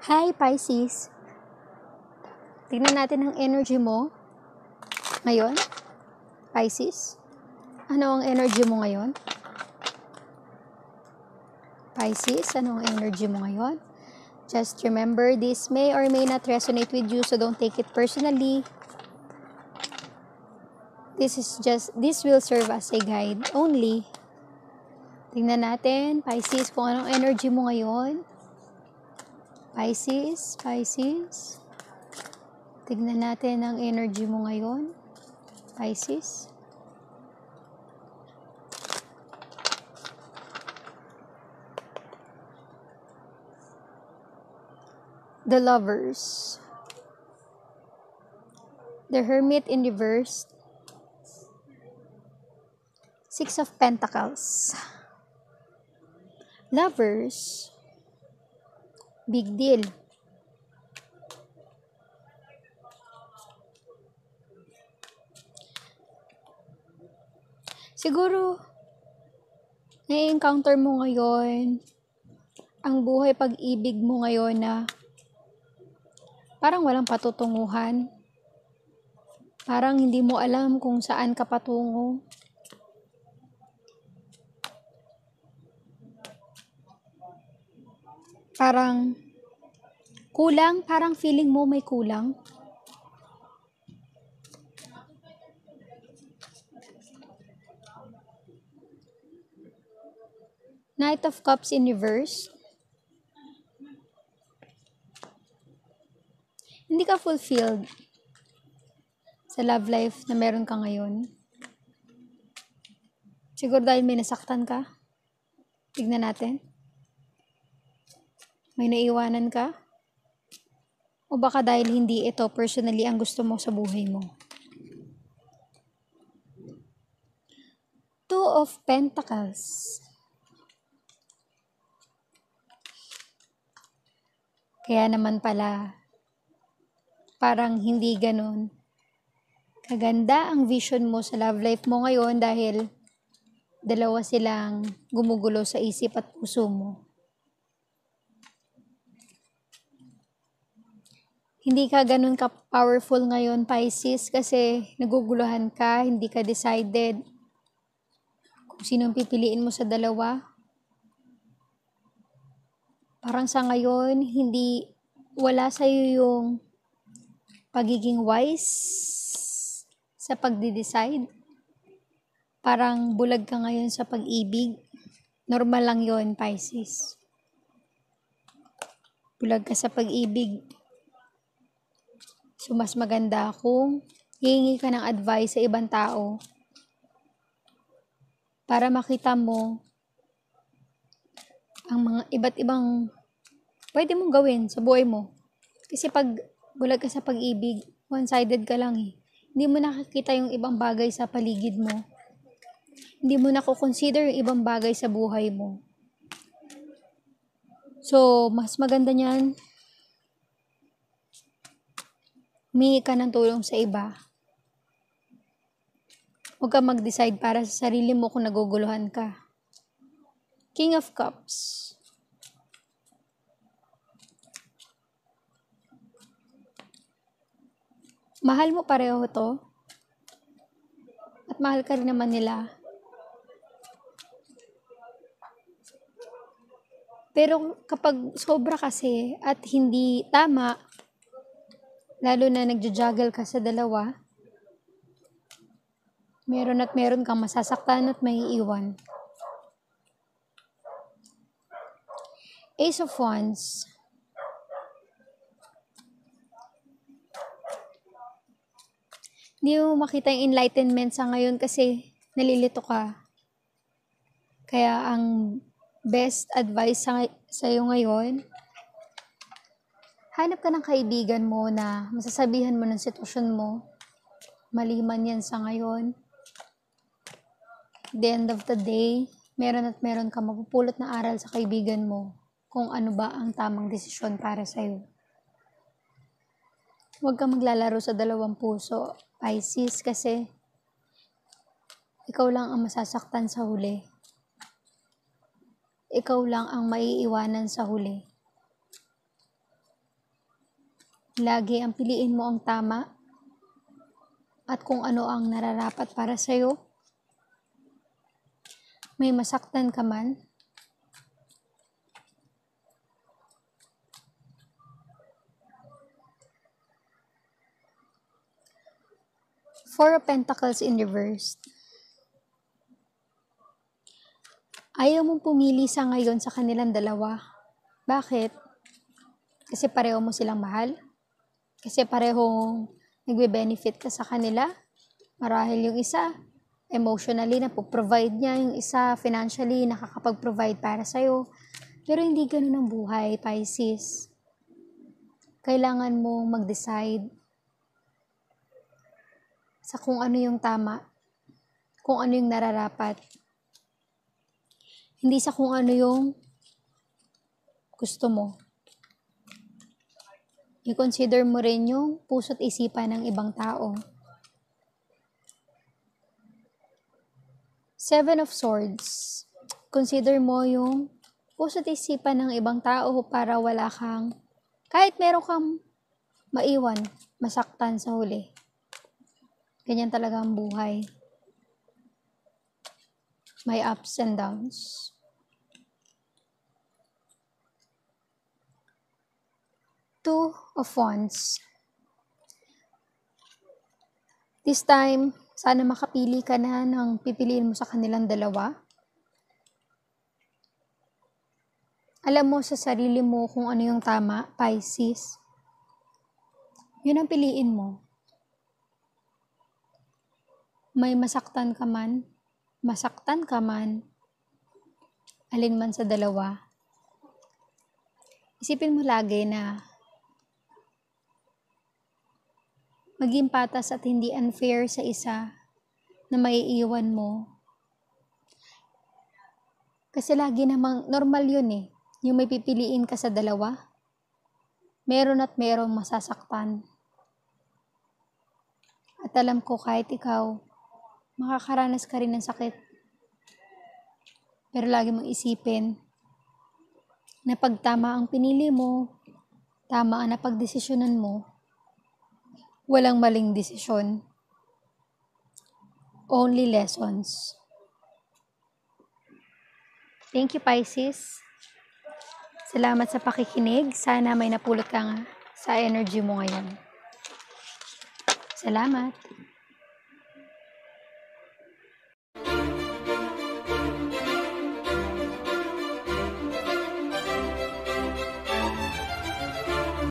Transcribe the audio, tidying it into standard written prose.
Hi Pisces! Tingnan natin ang energy mo ngayon. Pisces, ano ang energy mo ngayon? Pisces, ano ang energy mo ngayon? Just remember, this may or may not resonate with you, so don't take it personally. This will serve as a guide only. Tingnan natin, Pisces, kung anong energy mo ngayon. Pisces. Tignan natin ang energy mo ngayon, Pisces. The Lovers. The Hermit in reverse. Six of Pentacles. Lovers. Big deal. Siguro, na-encounter mo ngayon ang buhay pag-ibig mo ngayon na parang walang patutunguhan. Parang hindi mo alam kung saan ka patungo. Parang kulang, parang feeling mo may kulang. Knight of Cups in reverse. Hindi ka fulfilled sa love life na meron ka ngayon. Siguro dahil may nasaktan ka. Tignan natin. May naiwanan ka? O baka dahil hindi ito personally ang gusto mo sa buhay mo? Two of Pentacles. Kaya naman pala, parang hindi ganun kaganda ang vision mo sa love life mo ngayon dahil dalawa silang gumugulo sa isip at puso mo. Hindi ka ganun ka-powerful ngayon, Pisces, kasi naguguluhan ka, hindi ka decided kung sinong pipiliin mo sa dalawa. Parang sa ngayon, wala sa'yo yung pagiging wise sa pagdi-decide. Parang bulag ka ngayon sa pag-ibig. Normal lang yon, Pisces. Bulag ka sa pag-ibig. So, mas maganda kung hihingi ka ng advice sa ibang tao para makita mo ang mga iba't ibang pwede mong gawin sa buhay mo. Kasi pag bulag ka sa pag-ibig, one-sided ka lang eh. Hindi mo nakikita yung ibang bagay sa paligid mo. Hindi mo nako-consider yung ibang bagay sa buhay mo. So, mas maganda niyan, humingi ka ng tulong sa iba. Huwag ka mag-decide para sa sarili mo kung naguguluhan ka. King of Cups. Mahal mo pareho to. At mahal ka rin naman nila. Pero kapag sobra kasi at hindi tama, lalo na nagja-juggle ka sa dalawa, meron at meron kang masasaktan at maiiwan. Ace of Wands. Hindi mo makita yung enlightenment sa ngayon kasi nalilito ka. Kaya ang best advice sa iyo ngayon, hanap ka ng kaibigan mo na masasabihan mo ng sitwasyon mo. Mali man yan sa ngayon. At the end of the day, meron at meron ka mapupulot na aral sa kaibigan mo kung ano ba ang tamang desisyon para sa iyo. Huwag ka maglalaro sa dalawang puso, Pisces, kasi ikaw lang ang masasaktan sa huli. Ikaw lang ang maiiwanan sa huli. Lagi ang piliin mo ang tama at kung ano ang nararapat para sa'yo. May masaktan ka man, Four of Pentacles in reverse. Ayaw mong pumili sa ngayon sa kanilang dalawa. Bakit? Kasi pareho mo silang mahal? Kasi parehong nagbe-benefit ka sa kanila? Marahil yung isa, emotionally na-provide niya, yung isa financially nakakapag-provide para sa'yo. Pero hindi ganun ang buhay, Pisces. Kailangan mong mag-decide sa kung ano yung tama, kung ano yung nararapat. Hindi sa kung ano yung gusto mo. I-consider mo rin yung puso't isipan ng ibang tao. Seven of Swords. Consider mo yung puso't isipan ng ibang tao para wala kang, kahit meron kang maiwan, masaktan sa huli. Ganyan talaga ang buhay. May ups and downs. Two of Wands. This time, sana makapili ka na ng pipiliin mo sa kanilang dalawa. Alam mo sa sarili mo kung ano yung tama, Pisces. Yun ang piliin mo. May masaktan ka man, alin man sa dalawa. Isipin mo lagi na maging patas at hindi unfair sa isa na maiiwan mo. Kasi lagi namang normal yun eh. Yung may pipiliin ka sa dalawa, meron at merong masasaktan. At alam ko kahit ikaw, makakaranas ka rin ng sakit. Pero lagi mong isipin na pag tama ang pinili mo, tama ang napagdesisyonan mo, walang maling desisyon. Only lessons. Thank you, Pisces. Salamat sa pakikinig. Sana may napulot ka nga sa energy mo ngayon. Salamat.